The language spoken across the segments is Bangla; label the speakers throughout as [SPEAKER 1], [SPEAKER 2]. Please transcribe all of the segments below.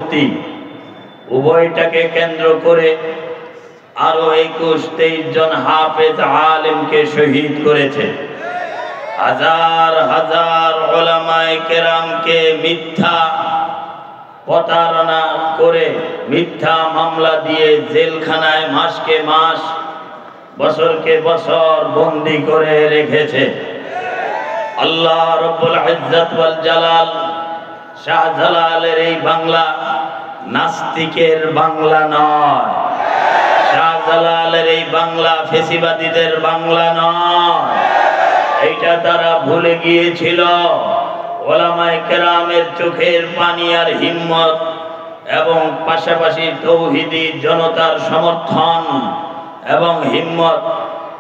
[SPEAKER 1] মুফতি, উভয়টাকে কেন্দ্র করে আরো 21-23 জন হাফেজ আলেমকে শহীদ করেছে। হাজার হাজার উলামায়ে কেরামকে মিথ্যা প্রতারণা করে, মিথ্যা মামলা দিয়ে জেলখানায় মাসকে মাস, বছরকে বছর বন্দী করে রেখেছে। আল্লাহ রব্বুল ইজ্জত ওয়াল জালাল শাহজালালের এই বাংলা নাস্তিকের বাংলা নয়, শাহজালালের এই বাংলা ফেসিবাদীদের বাংলা নয়। এইটা তারা ভুলে গিয়েছিল। উলামায়ে কেরামের চোখের পানি আর হিম্মত এবং পাশাপাশি তৌহিদি জনতার সমর্থন এবং হিম্মত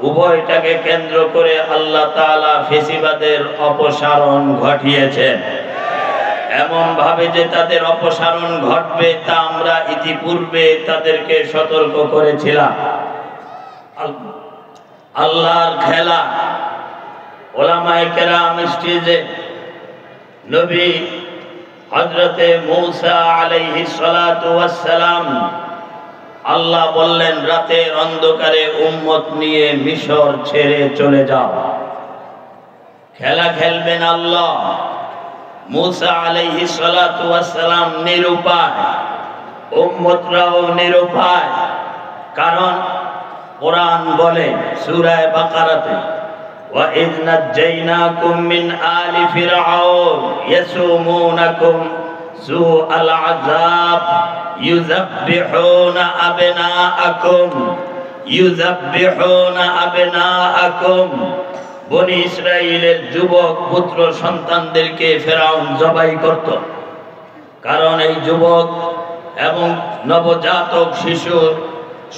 [SPEAKER 1] উভয়টাকে কেন্দ্র করে আল্লাহ তাআলা ফেসিবাদের অপসারণ ঘটিয়েছেন। এমন ভাবে যে তাদের অপসারণ ঘটবে তা আমরা ইতিপূর্বে তাদেরকে সতর্ক করেছিলাম। আল্লাহর খেলা, উলামায়ে কেরাম স্টেজে নবী হযরতে মূসা আলাইহিস সালাতু ওয়াস সালাম, আল্লাহ বললেন রাতের অন্ধকারে উম্মত নিয়ে মিশর ছেড়ে চলে যাও। খেলা খেলবেন আল্লাহ। মূসা আলাইহিস সালাতু ওয়াস সালাম নিরুপায়, উম্মতরাও নিরুপায়। কারণ কোরআন বলে সূরা বাকারাতে, وَإِذْ نَجَّيْنَاكُمْ مِنْ آلِ فِرْعَوْنَ يَسُومُونَكُمْ سُوءَ الْعَذَابِ يُذَبِّحُونَ أَبْنَاءَكُمْ বনি ইসরাইলের যুবক পুত্র সন্তানদেরকে ফেরাউন জবাই করত। কারণ এই যুবক এবং নবজাতক শিশু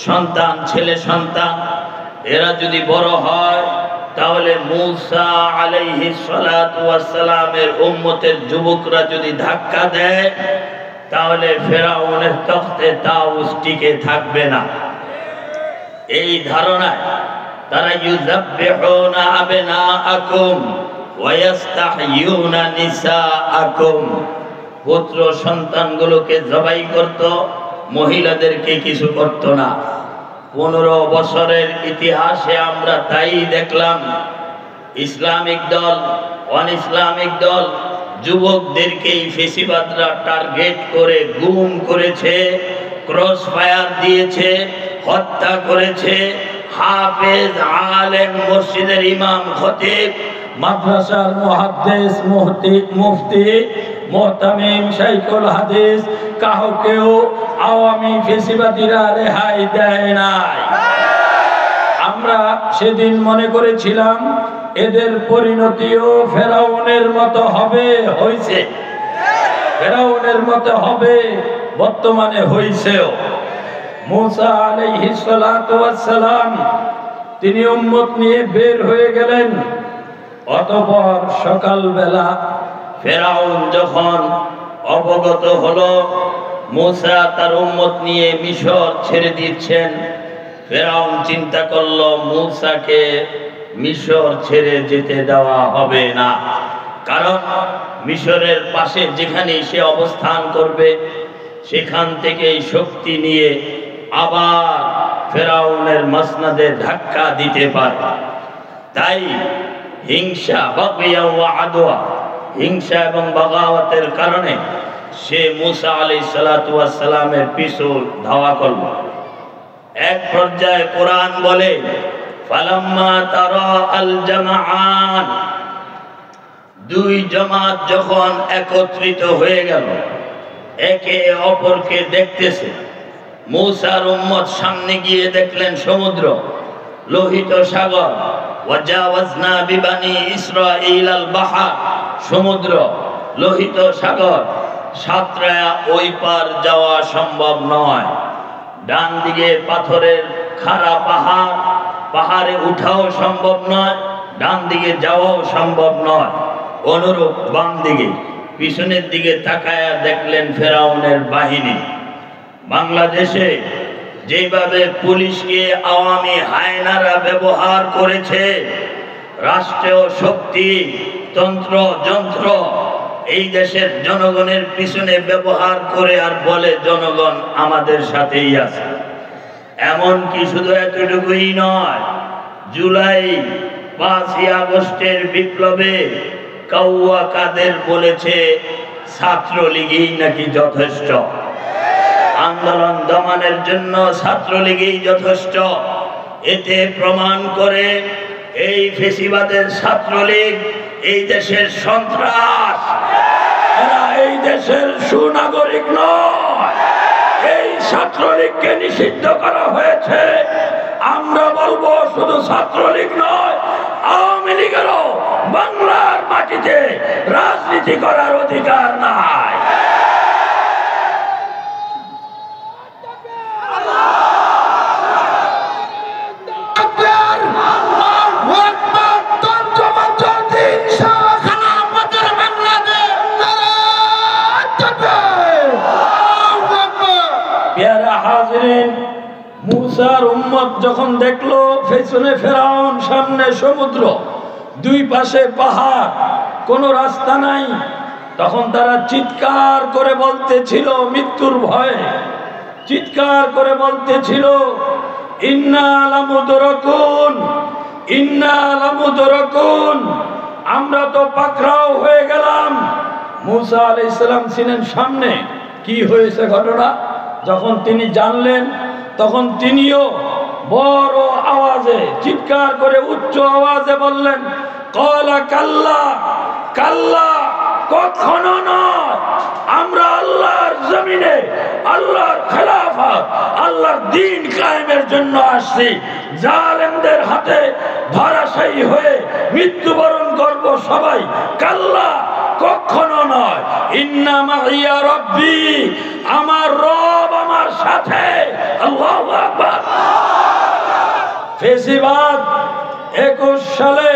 [SPEAKER 1] সন্তান, ছেলে সন্তান, এরা যদি বড় হয় তাহলে মূসা আলাইহিস সালাতু ওয়াস সালামের উম্মতের যুবকরা যদি ধাক্কা দেয় তাহলে ফেরাউনের তখতে তাউস টিকে থাকবে না। এই ধারণায় তারা ইউযাব্বিহুনা আবনাআকুম ওয়া ইস্তাহয়ুনা নিসাআকুম, পুত্র সন্তানগুলোকে জবাই করত, মহিলাদেরকে কিছু করত না। 15 বছরের ইতিহাসে আমরা তাই দেখলাম। ইসলামিক দল, অন ইসলামিক দল যুবকদেরকেই ফেসিবাদরা টার্গেট করে গুম করেছে, ক্রস ফায়ার দিয়েছে, হত্যা করেছে। হাফেজ আলেম, মসজিদের ইমাম, খতিব, মাদ্রাসার মুহাদ্দিস, মুফতি, মুহতামিম, শাইখুল হাদিস কাউকেও আওয়ামী ফেসিবাদীরা রেহাই দেয় নাই। আমরা সেদিন মনে করেছিলাম এদের পরিণতিও ফেরাউনের মতো হবে, হয়েছে। ফেরাউনের মতো হবে, বর্তমানে হয়েছেও। মূসা আলাইহিস সালাতু ওয়াস সালাম তিনি উম্মত নিয়ে বের হয়ে গেলেন। অতঃপর সকালবেলা ফেরাউন যখন অবগত হলো মূসা তার উম্মত নিয়ে মিশর ছেড়ে দিচ্ছেন, ফেরাউন চিন্তা করলো মূসাকে মিশর ছেড়ে যেতে দেওয়া হবে না। কারণ মিশরের পাশে যেখানে সে অবস্থান করবে সেখান থেকে শক্তি নিয়ে আবার ফেরাউনের মাসনাদে ধাক্কা দিতে পারে। তাই হিংসা, বাগিয়া ওয়া আদওয়া, হিংসা এবং বাগাওয়াতের কারণে সে মূসা আলাইহিস সালাতু ওয়াস সালামের পিছু ধাওয়া করল। এক পর্যায়ে কোরআন বলে ফালাম্মা তারা আল জামাআন, দুই জামাত যখন একত্রিত হয়ে গেল, একে অপরকে দেখতেছে। মূসার উম্মত সামনে গিয়ে দেখলেন সমুদ্র, লোহিত সাগর। ওয়াজাওয়াজনা বিবানি ইসরাঈল আল বাহর, সমুদ্র, লোহিত সাগর। সাতরায়া ওই পার যাওয়া সম্ভব নয়। ডান দিকে পাথরের খাড়া পাহাড়, পাহাড়ে উঠাও সম্ভব নয়, ডান দিকে যাওয়াও সম্ভব নয়। অনুরূপ বাম দিকে, পিছনের দিকে তাকায়া দেখলেন ফেরাউনের বাহিনী। বাংলাদেশে যেভাবে পুলিশকে আওয়ামী হায়নারা ব্যবহার করেছে, রাষ্ট্রীয় শক্তি, তন্ত্র যন্ত্র এই দেশের জনগণের পিছনে ব্যবহার করে আর বলে জনগণ আমাদের সাথেই আছে। এমনকি শুধু এতটুকুই নয়, জুলাই 5ই আগস্টের বিপ্লবে কাউয়া কাদের বলেছে ছাত্রলীগই নাকি যথেষ্ট, আন্দোলন দমনের জন্য ছাত্রলীগই যথেষ্ট। এতে প্রমাণ করে এই ফেসিবাদের ছাত্রলীগ এই দেশের সন্ত্রাস, এরা এই দেশের সুনাগরিক নয়। এই ছাত্রলীগকে নিষিদ্ধ করা হয়েছে। আমরা বলবো শুধু ছাত্রলীগ নয়, আওয়ামী লীগেরও বাংলার মাটিতে রাজনীতি করার অধিকার নাই। মুসার উম্মত যখন দেখলো পেছনে ফেরাউন, সামনে সমুদ্র, দুই পাশে পাহাড়, কোনো রাস্তা নাই, তখন তারা চিৎকার করে বলতেছিল মৃত্যুর ভয়ে, চিৎকার করে বলতেছিল ইন্না লামুদরাকুন, ইন্না লামুদরাকুন, আমরা তো পাকড়াও হয়ে গেলাম। মুসা আলাইহিস সালাম ছিলেন সামনে। কি হয়েছে ঘটনা যখন তিনি জানলেন, তখন তিনিও বড় আওয়াজে চিৎকার করে উচ্চ আওয়াজে বললেন ক্বালা কাল্লা, কাল্লা, কখনো নয়, আমরা আল্লাহর জমিনে আল্লাহর খেলাফত, আল্লাহর দ্বীন কায়েমের জন্য আসছি। জালেমদের হাতে ধরাশায়ী হয়ে মৃত্যুবরণ করব সবাই। কাল্লা, কখনো নয়। ইন্না মাইয়া রব্বি, আমার রব আমার সাথে। আল্লাহু আকবার। ফেসিবাদ 21 সালে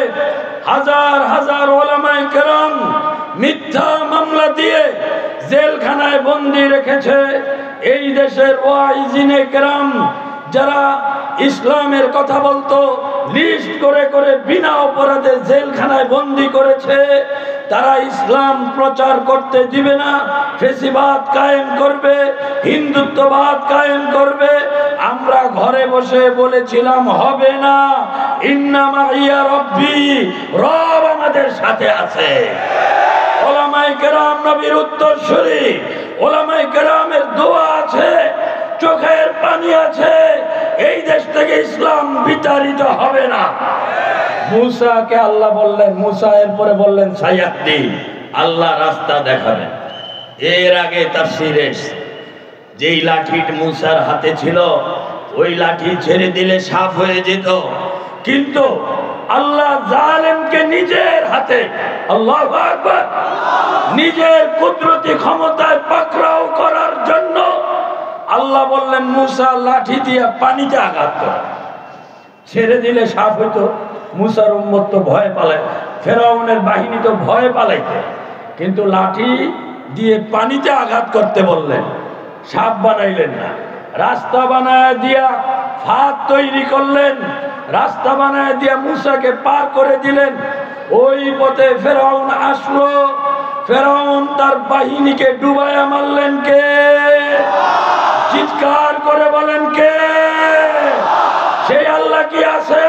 [SPEAKER 1] হাজার হাজার ওলামায়ে কেরাম মিথ্যা মামলা দিয়ে জেলখানায় বন্দী রেখেছে। এই দেশের ওয়াইজিনে কেরাম যারা ইসলামের কথা বলতো লিস্ট করে করে বিনা অপরাধে জেলখানায় বন্দী করেছে। তারা ইসলাম প্রচার করতে দিবে না, ফেসিবাদ কায়েম করবে, হিন্দুত্ববাদ কায়েম করবে। আমরা ঘরে বসে বলেছিলাম হবে না। ইন্না মাইয়া রব্বি, রব আমাদের সাথে আছে। ওলামায়ে কেরাম নবীর উত্তরসূরি, ওলামায়ে কেরামের দোয়া আছে, চোখের পানি আছে। এই দেশ থেকে ইসলাম বিতাড়িত হবে না। মুসাকে আল্লাহ বললেন, মুসা এরপরে বললেন সাইয়াদি, আল্লাহ রাস্তা দেখাবেন। এর আগে তাফসীরে যেই লাঠি মুসার হাতে ছিল ওই লাঠি ছেড়ে দিলে সাফ হয়ে যেত, কিন্তু আল্লাহ জালেমকে নিজের হাতে, আল্লাহু আকবার, নিজের কুদরতি ক্ষমতায় পাকড়াও করার জন্য আল্লাহ বললেন মুসা লাঠি দিয়ে পানিতে আঘাত কর। ছেড়ে দিলে সাফ হইতো। মুসার উম্মত তো ভয় পালায়, ফেরাউনের বাহিনী তো ভয় পালাইতো, কিন্তু লাঠি দিয়ে পানিতে আঘাত করতে বললেন, সাপ বানাইলেন না। রাস্তা বানায় দিয়া ফাঁদ তৈরি করলেন, রাস্তা বানায় দিয়া মুসাকে পার করে দিলেন। ওই পথে ফেরাউন আসলো, ফেরাউন তার বাহিনীকে ডুবাইয়া মারলেন কে? চিৎকার করে বলেন কে? সেই আল্লাহ কি আছে?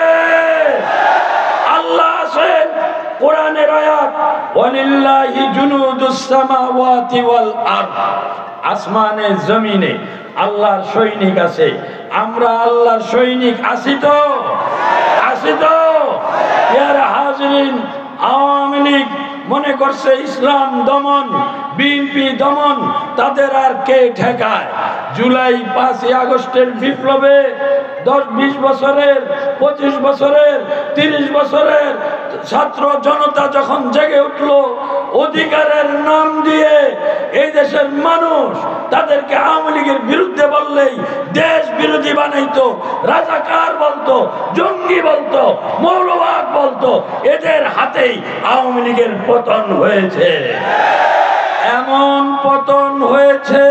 [SPEAKER 1] আল্লাহ আছেন। কোরআনের আয়াত ওয়ালিল্লাহি জুনুদুস সামাওয়াতি ওয়াল আরদ, আসমানে জমিনে আল্লাহর সৈনিক আছে। আমরা আল্লাহর সৈনিক আছি তো? আছি তো? ইয়ারা হাজরিন, আওয়ামী লীগ মনে করছে ইসলাম দমন, বিএনপি দমন, তাদের আর কে ঠেকায়? জুলাই 5ই আগস্টের বিপ্লবে 10-20 বছরের, 25 বছরের, 30 বছরের ছাত্র জনতা যখন জেগে উঠলো, অধিকারের নাম দিয়ে এই দেশের মানুষ তাদেরকে আওয়ামী লীগের বিরুদ্ধে বললেই দেশ বিরোধী বানাইতো, রাজাকার বলতো, জঙ্গি বলতো, মৌলবাদ বলতো। এদের হাতেই আওয়ামী লীগের পতন হয়েছে। এমন পতন হয়েছে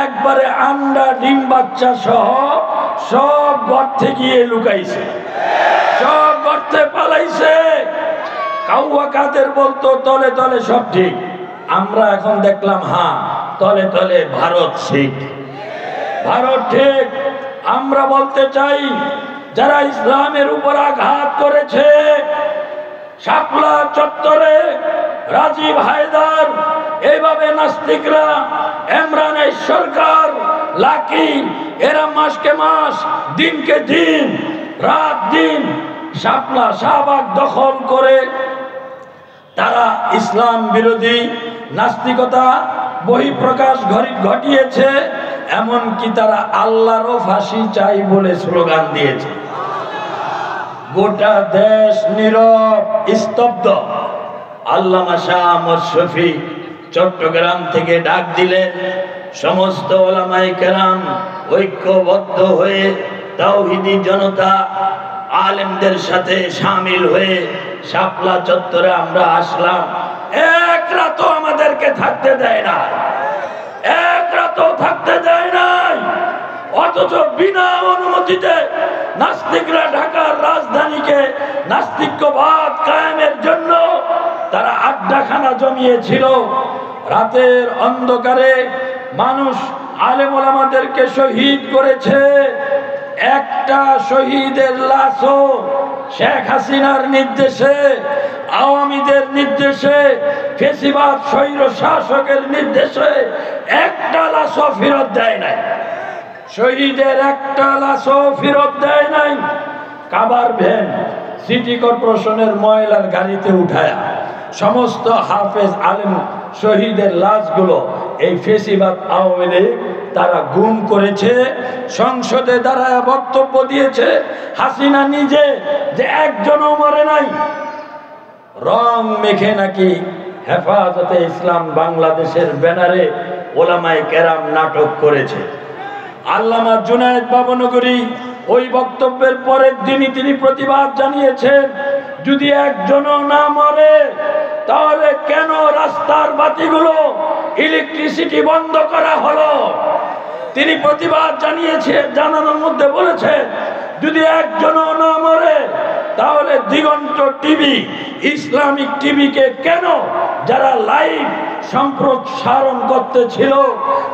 [SPEAKER 1] একবারে আন্ডা ডিম বাচ্চা সহ সব গর্তে গিয়ে লুকাইছে, সব গর্তে পালাইছে। কাউয়া কাদের বলতো তলে তলে সব ঠিক, আমরা এখন দেখলাম হ্যাঁ তলে তলে ভারত ঠিক, ভারত ঠিক। আমরা বলতে চাই যারা ইসলামের উপর আঘাত করেছে, শাপলা চত্বরে রাজীব হায়দার, এইভাবে নাস্তিকরা, ইমরানের সরকার, লাকি, এরা মাসকে মাস দিনকে দিন রাত দিন শাপলা শাহবাগ দখল করে তারা ইসলাম বিরোধী নাস্তিকতা বহিঃপ্রকাশ ঘটিয়েছে। এমনকি তারা আল্লাহরও ফাঁসি চাই বলে স্লোগান দিয়েছে। গোটা দেশ নীরব স্তব্ধ। আল্লামা শাহ আহমদ শফী চট্টগ্রাম থেকে ডাক দিলেন, সমস্ত ওলামায়ে কেরাম ঐক্যবদ্ধ হয়ে তাওহীদি জনতা আলেমদের সাথে শামিল হয়ে শাপলা চত্বরে আমরা আসলাম। এক রাতও আমাদেরকে থাকতে দেয় না, এক রাতও থাকতে দেয় নাই। অথচ বিনা অনুমতিতে নাস্তিকরা ঢাকার রাজধানীকে নাস্তিক্যবাদ কায়েমের জন্য তারা আড্ডাখানা জমিয়েছিল। রাতের অন্ধকারে মানুষ আলেম ওলামাদেরকে শহীদ করেছে। একটা শহীদের লাশও শেখ হাসিনার নির্দেশে, আওয়ামীদের নির্দেশে, ফেসিবাদ স্বৈর শাসকের নির্দেশে একটা লাশও ফেরত দেয় নাই। শহীদের একটা লাশও ফেরত দেয় নাই। কাবার ভ্যান সিটি কর্পোরেশনের ময়লার গাড়িতে উঠায়া সমস্ত হাফেজ আলেম শহীদের লাশগুলো এই ফেসিবাদ আওয়ামী লীগ তারা গুম করেছে। সংসদে দাঁড়ায় বক্তব্য দিয়েছে হাসিনা নিজে যে একজনও মরে নাই। রং মেখে নাকি হেফাজতে ইসলাম বাংলাদেশের ব্যানারে ওলামায়ে কেরাম নাটক করেছে। আল্লামা জুনায়েদ বাবনগরী ওই বক্তব্যের পরের দিনই তিনি প্রতিবাদ জানিয়েছেন, যদি একজনও না মরে তাহলে কেন রাস্তার বাতিগুলো ইলেকট্রিসিটি বন্ধ করা হলো। তিনি প্রতিবাদ জানানোর মধ্যে বলেছেন, যদি একজনও না মরে তাহলে দিগন্ত টিভি, ইসলামিক টিভিকে কেন যারা লাইভ সম্প্রসারণ করতেছিল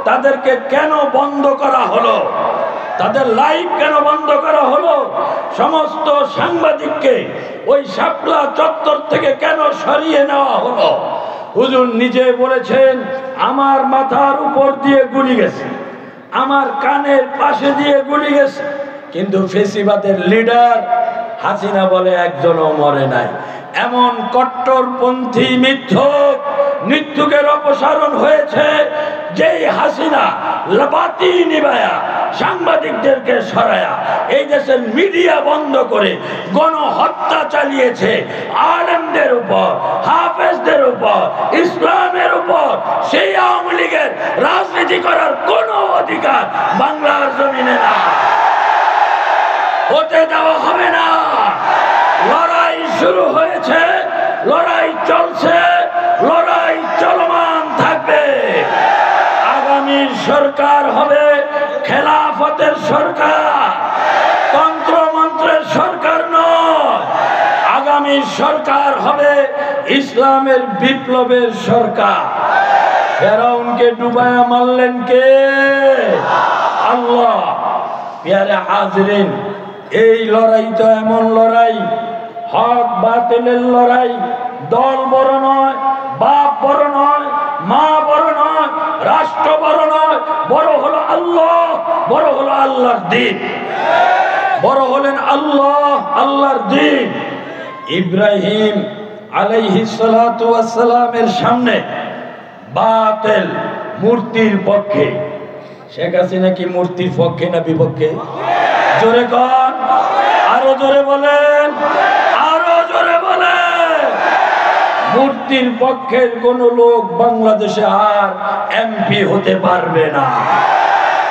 [SPEAKER 1] তাদেরকে কেন বন্ধ করা হলো, তাদের লাইভ কেন বন্ধ করা হলো, সমস্ত সাংবাদিককে ওই শাপলা চত্বর থেকে কেন সরিয়ে নেওয়া হলো। হুজুর নিজে বলেছেন, আমার মাথার উপর দিয়ে গুলি গেছে, আমার কানের পাশে দিয়ে গুলি গেছে, কিন্তু ফেসিবাদের লিডার হাসিনা বলে একজনও মরে নাই। এমন কট্টরপন্থী মৃত্যুকের অপসারণ হয়েছে যেই হাসিনা বাতি নিবায়া সাংবাদিকদেরকে সরায়া এই দেশের মিডিয়া বন্ধ করে গণহত্যা চালিয়েছে আলেমদের উপর, হাফেজদের উপর, ইসলামের উপর। সেই আওয়ামী লীগের রাজনীতি করার কোনো অধিকার বাংলার জমিনে না, হতে দেওয়া হবে না। লড়াই শুরু হয়েছে, লড়াই চলছে, লড়াই চলমান থাকবে। আগামী সরকার হবে খেলাফতের সরকার, তন্ত্রমন্ত্রের সরকার নয়। আগামী সরকার হবে ইসলামের বিপ্লবের সরকার। ফেরাউনকে ডুবায়া মারলেন কে? আল্লাহ। প্যারে হাজরিন, এই লড়াই তো এমন লড়াই, হক বাতিলের লড়াই। দল বড় নয়, বাপ বড় নয়, মা বড় নয়, রাষ্ট্র বড় নয়, বড় হলো আল্লাহ, বড় হলো আল্লাহর দ্বীন, বড় হলেন আল্লাহ, আল্লাহর দ্বীন। ইব্রাহিম আলাইহিস সালাতু ওয়াস সালামের সামনে বাতিল মূর্তির পক্ষে, শেখ হাসিনা কি মূর্তির পক্ষে না বিপক্ষে? জোরে কন, আরো জোরে বলেন, আরো জোরে বলেন। মূর্তির পক্ষের কোন লোক বাংলাদেশে আর এমপি হতে পারবে না,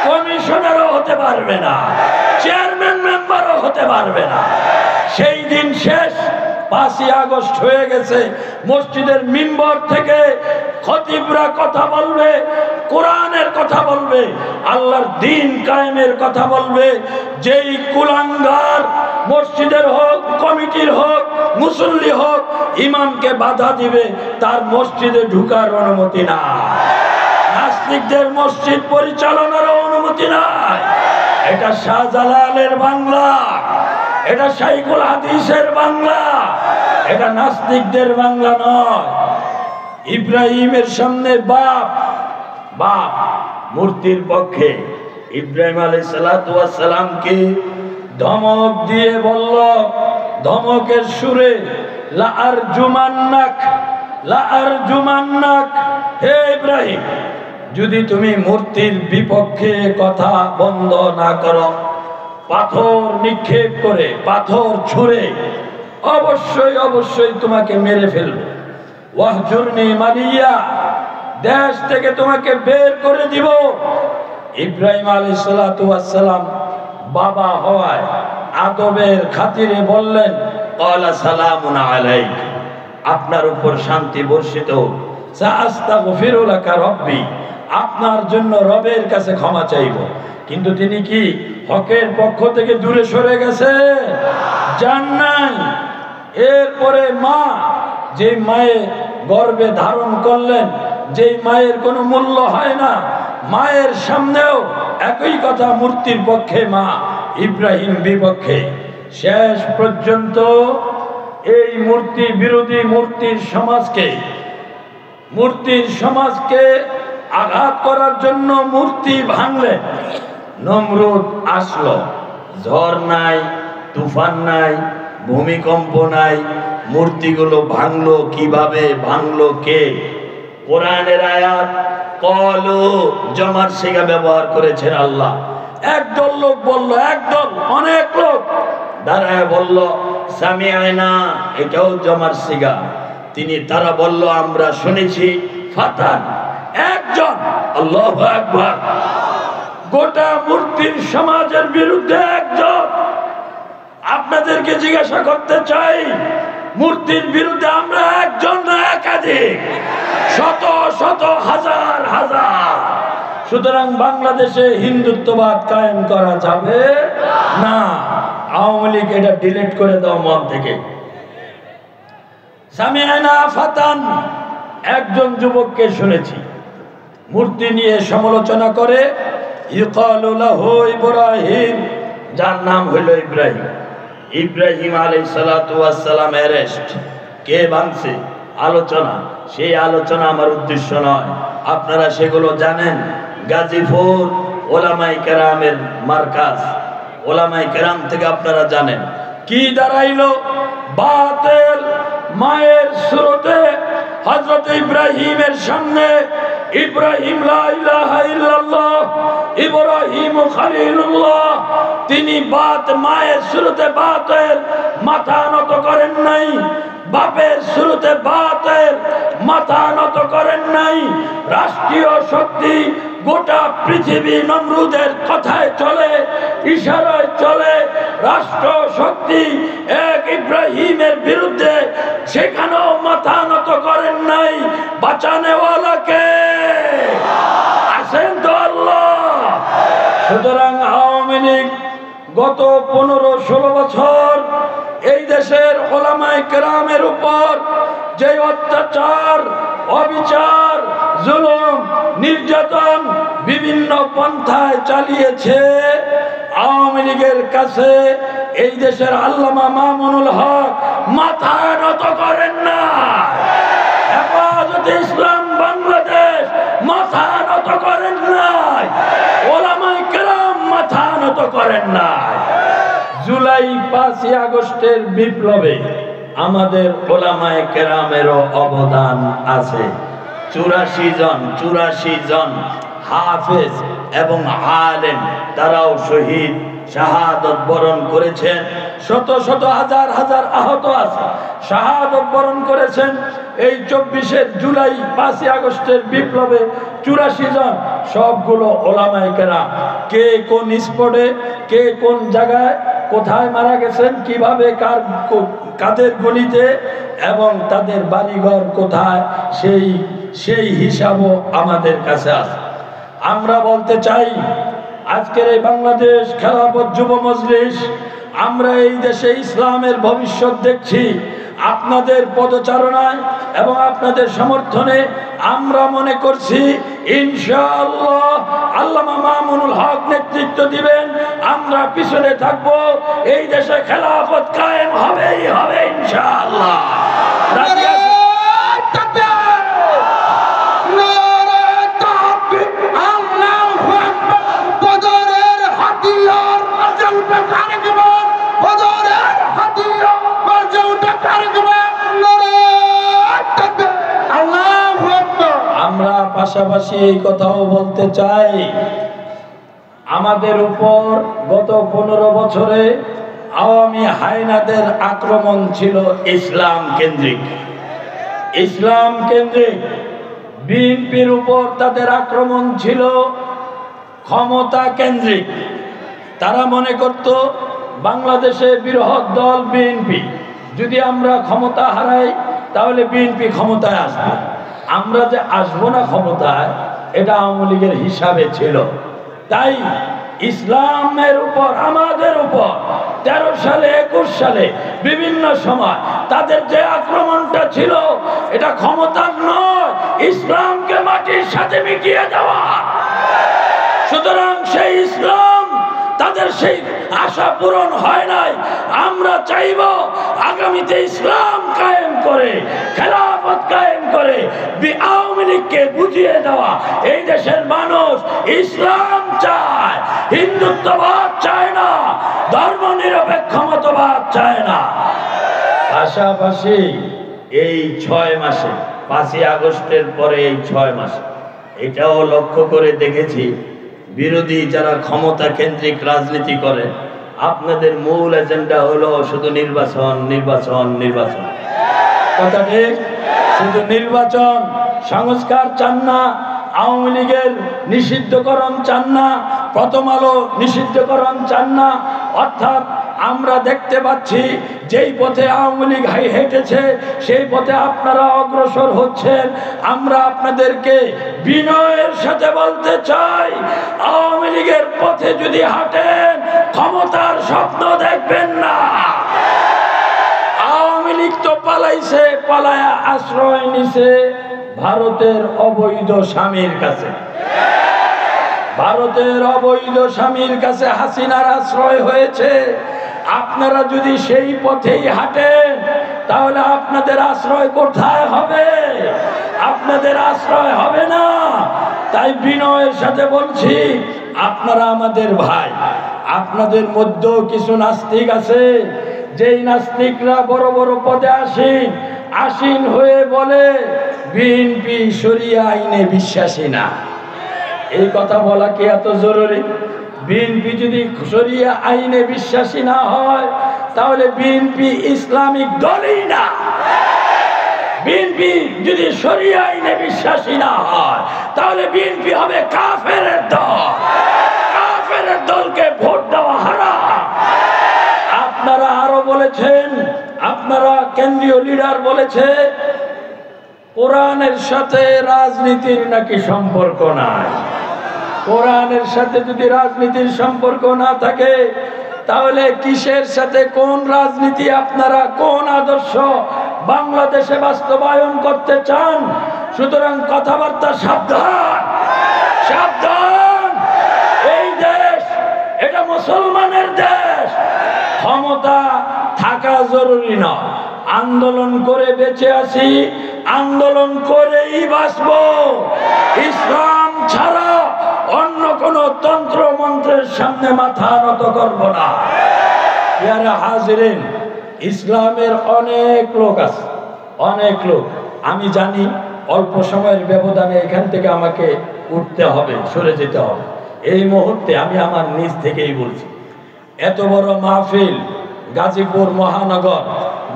[SPEAKER 1] কমিশনারও হতে পারবে না, চেয়ারম্যান মেম্বারও হতে পারবে না। সেই দিন শেষ। 5ই আগস্ট হয়ে গেছে। মসজিদের মিম্বর থেকে খতিবরা কথা বলবে, কোরআনের কথা বলবে, আল্লাহর দ্বীন কায়েমের কথা বলবে। যেই কুলাঙ্গার মসজিদের হোক, কমিটির হোক, মুসল্লি হোক, ইমামকে বাধা দিবে, তার মসজিদে ঢুকার অনুমতি নাই। নাস্তিকদের মসজিদ পরিচালনার অনুমতি নাই। এটা শাহজালালের বাংলা, এটা শাইখুল হাদিসের বাংলা, এটা নাস্তিকদের বাংলা নয়। ইব্রাহিমের সামনে বাপ মূর্তির পক্ষে ইব্রাহিম আলাইহিস সালাতু ওয়াস সালামকে ধমক দিয়ে বলল, ধমকের সুরে, লা আরজুমান্নাক, হে ইব্রাহিম, যদি তুমি মূর্তির বিপক্ষে কথা বন্ধ না করো, পাথর নিক্ষেপ করে, পাথর ছুঁড়ে অবশ্যই তোমাকে মেরে ফেলবো। ওয়াহজুরনি মালিয়া, দেশ থেকে তোমাকে বের করে দিব। ইব্রাহিম আলাইহিস সালাতু ওয়াস সালাম বাবা হওয়ায় আদবের খাতিরে বললেন, ক্বালা সালামুন আলাইক, আপনার উপর শান্তি বর্ষিত হোক। সাআস্তাগফিরু লাকা রব্বি, আপনার জন্য রবের কাছে ক্ষমা চাইব। কিন্তু তিনি কি হকের পক্ষ থেকে দূরে সরে গেছে? যান নাই। এরপরে মা, যে মায়ে গর্ভে ধারণ করলেন, যে মায়ের কোনো মূল্য হয় না, মায়ের সামনেও একই কথা, মূর্তির পক্ষে মা, ইব্রাহিম বিপক্ষে। শেষ পর্যন্ত এই মূর্তি বিরোধী মূর্তির সমাজকে আঘাত করার জন্য মূর্তি ভাঙলেন। নমরুদ আসলো, ঝড় নাই, তুফান নাই, ভূমিকম্প নাই, মূর্তিগুলো ভাঙলো কিভাবে, ভাঙলো কে? কোরআনের আয়াত কলু জমার শিখা ব্যবহার করেছেন আল্লাহ। একদল লোক বলল, একদল, অনেক লোক দাঁড়ায় বলল সামিআনা, এটাও জমার শিখা। তারা বলল আমরা শুনেছি। ফাতান, একজন, আল্লাহু আকবার। গোটা মূর্তির সমাজের বিরুদ্ধে একজন। আপনাদেরকে জিজ্ঞাসা করতে চাই, মূর্তির বিরুদ্ধে আমরা একজন না একাধিক, শত শত, হাজার হাজার। সুতরাং বাংলাদেশে হিন্দুত্ববাদ কায়েম করা যাবে না। আওয়ামী লীগ এটা ডিলিট করে দাও মন থেকে। সামিআনা ফাতান, একজন যুবককে শুনেছি মূর্তি নিয়ে সমালোচনা করে, ইউকালু লাহু ইব্রাহিম, যার নাম হইল ইব্রাহিম। ইব্রাহিম আলাইহিস সালাতু ওয়াস সালাম অ্যারেস্ট। কে ভাঙছে? আলোচনা। সেই আলোচনা আমার উদ্দেশ্য নয়, আপনারা সেগুলো জানেন। গাজীপুর ওলামায়ে কেরামের মার্কাজ, ওলামায়ে কেরাম থেকে আপনারা জানেন কি দাঁড়াইলো। বাতিল মায়ের সুরতে হযরত ইব্রাহিমের সামনে, ইব্রাহিম লা ইলাহা ইল্লাল্লাহ, ইব্রাহিম খলিলুল্লাহ, তিনি মায়ের সুরতে বাতিল, মাথা নত করেন নাই। বাপের শুরুতে বাতের, মাথা নত করেন নাই। রাষ্ট্রীয় শক্তি গোটা পৃথিবী নমরুদের কথায় চলে, ইশারায় চলে। রাষ্ট্র শক্তি এক ইব্রাহিমের বিরুদ্ধে, সেখানেও মাথা নত করেন নাই। বাঁচানেওয়ালাকে আছেন তো আল্লাহ। সুতরাং আওয়ামী লীগ গত 15-16 বছর এই দেশের ওলামায়ে কেরামের উপর যে অত্যাচার, অবিচার, জুলুম, নির্যাতন বিভিন্ন পন্থায় চালিয়েছে, আওয়ামী লীগের কাছে এই দেশের আল্লামা মামুনুল হক মাথা নত করেন না। হেফাজতে ইসলাম বাংলাদেশ মাথা নত করেন নাই। ওলামায়ে কেরাম মাথা নত করেন নাই। জুলাই 5ই আগস্টের বিপ্লবে আমাদের ওলামায়ে কেরামেরও অবদান আছে। 84 জন হাফেজ এবং আলেম, তারাও শহীদ, শাহাদত বরণ করেছেন। শত শত, হাজার হাজার আহত আছে, শাহাদত বরণ করেছেন। এই 24 জুলাই 5ই আগস্টের বিপ্লবে 84 জন, সবগুলো ওলামায়ে কেরাম। কে কোন স্পটে, কে কোন জায়গায়, কোথায় মারা গেছেন, কিভাবে, কাদের গলিতে, এবং তাদের বাড়িঘর কোথায়, সেই হিসাবও আমাদের কাছে আছে। আমরা বলতে চাই, আজকের এই বাংলাদেশ খেলাফত যুব মজলিস, আমরা এই দেশে ইসলামের ভবিষ্যৎ দেখছি। আপনাদের পদচারণায় এবং আপনাদের সমর্থনে আমরা মনে করছি ইনশাআল্লাহ আল্লামা মামুনুল হক নেতৃত্ব দিবেন, আমরা পিছনে থাকব, এই দেশে খেলাফত কায়েম হবেই হবে ইনশাআল্লাহ। আমরা পাশাপাশি এই কথাও বলতে চাই, আমাদের উপর গত 15 বছরে আওয়ামী হায়নাদের আক্রমণ ছিল ইসলাম কেন্দ্রিক। ইসলাম কেন্দ্রিক বিএনপির উপর তাদের আক্রমণ ছিল ক্ষমতা কেন্দ্রিক। তারা মনে করত বাংলাদেশে বৃহৎ দল বিএনপি, যদি আমরা ক্ষমতা হারাই তাহলে বিএনপি ক্ষমতায় আসবে। আমরা যে আসবো না ক্ষমতায়, এটা আওয়ামী লীগের হিসাবে ছিল। তাই ইসলামের উপর, আমাদের উপর 13 সালে 21 সালে বিভিন্ন সময় তাদের যে আক্রমণটা ছিল, এটা ক্ষমতার নয়, ইসলামকে মাটির সাথে মিটিয়ে দেওয়া। সুতরাং সেই ইসলাম, তাদের সেই আশা পূরণ হয় নাই। আমরা চাইব আগামীতে ইসলাম কায়েম করে, খেলাফত কায়েম করে আওয়ামী লীগকে বুঝিয়ে দেওয়া, এই দেশের মানুষ ইসলাম চায়, হিন্দুত্ববাদ চায় না, ধর্ম নিরপেক্ষ মতবাদ চায় না। পাশাপাশি এই 6 মাসে, 5ই আগস্টের পরে এই 6 মাসে এটাও লক্ষ্য করে দেখেছি, বিরোধী যারা ক্ষমতা কেন্দ্রিক রাজনীতি করে, আপনাদের মূল এজেন্ডা হলো শুধু নির্বাচন, নির্বাচন, নির্বাচন। কথা ঠিক? শুধু নির্বাচন, সংস্কার চান না, আওয়ামী লীগের নিষিদ্ধকরণ চান না, প্রথম আলো নিষিদ্ধকরণ চান না। অর্থাৎ আমরা দেখতে পাচ্ছি যেই পথে আওয়ামী লীগ হেঁটেছে সেই পথে আপনারা অগ্রসর হচ্ছেন। আমরা আপনাদেরকে বিনয়ের সাথে বলতে চাই, আওয়ামী লীগের পথে যদি হাঁটেন ক্ষমতার স্বপ্ন দেখবেন না। আওয়ামী লীগ তো পালাইছে, পালায়া আশ্রয় নিছে ভারতের অবৈধ স্বামীর কাছে। ভারতের অবৈধ স্বামীর কাছে হাসিনার আশ্রয় হয়েছে। আপনারা যদি সেই পথেই হাঁটেন তাহলে আপনাদের আশ্রয় কোথায় হবে? আপনাদের আশ্রয় হবে না। তাই বিনয়ের সাথে বলছি, আপনারা আমাদের ভাই, আপনাদের মধ্যেও কিছু নাস্তিক আছে, যেই নাস্তিকরা বড় বড় পদে আসীন হয়ে বলে বিএনপি শরিয়া আইনে বিশ্বাসী না। এই কথা বলা কি এত জরুরি? বিএনপি যদি শরিয়া আইনে বিশ্বাসী না হয় তাহলে বিএনপি ইসলামিক দলই না। বিএনপি যদি শরিয়া আইনে বিশ্বাসী না হয় তাহলে বিএনপি হবে কাফেরের দল। কাফেরের দলকে ভোট দেওয়া হারাম। আপনারা আরো বলেছেন, আপনারা কেন্দ্রীয় লিডার বলেছে কোরআনের সাথে রাজনীতির নাকি সম্পর্ক নাই। কোরআনের সাথে যদি রাজনীতির সম্পর্ক না থাকে তাহলে কিসের সাথে, কোন রাজনীতি আপনারা, কোন আদর্শ বাংলাদেশে বাস্তবায়ন করতে চান? সুতরাং কথাবার্তা সাবধান, সাবধান। এই দেশ এটা মুসলমানের দেশ। ক্ষমতা থাকা জরুরি নয়, আন্দোলন করে বেঁচে আছি, আন্দোলন করেই বাঁচব। ইসলাম ছাড়া অন্য কোন তন্ত্র মন্ত্রের সামনে মাথা নত করব না। ইয়ারা হাজিরিন, ইসলামের অনেক লোক আছে, অনেক লোক। আমি জানি অল্প সময়ের ব্যবধানে এখান থেকে আমাকে উঠতে হবে, সরে যেতে হবে। এই মুহূর্তে আমি আমার নিজ থেকেই বলছি, এত বড় মাহফিল গাজীপুর মহানগর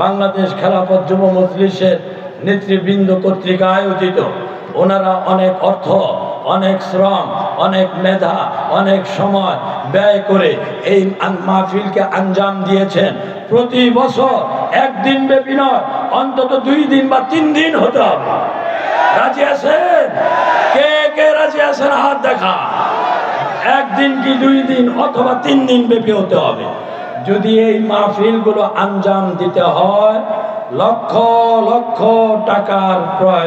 [SPEAKER 1] বাংলাদেশ খেলাফত যুব মজলিসের নেতৃবৃন্দ কর্তৃক আয়োজিত। ওনারা অনেক অর্থ, অনেক শ্রম, অনেক মেধা, অনেক সময় ব্যয় করে এই মাহফিলকে আঞ্জাম দিয়েছেন। প্রতি বছর একদিন ব্যাপী নয়, অন্তত 2 দিন বা 3 দিন হতে হবে। রাজি আছেন? কে কে রাজি আছেন হাত দেখা। একদিন কি 2 দিন অথবা 3 দিন ব্যাপী হতে হবে। যদি এই মাহফিলগুলো আঞ্জাম দিতে হয় লক্ষ লক্ষ টাকার প্রয়োজন।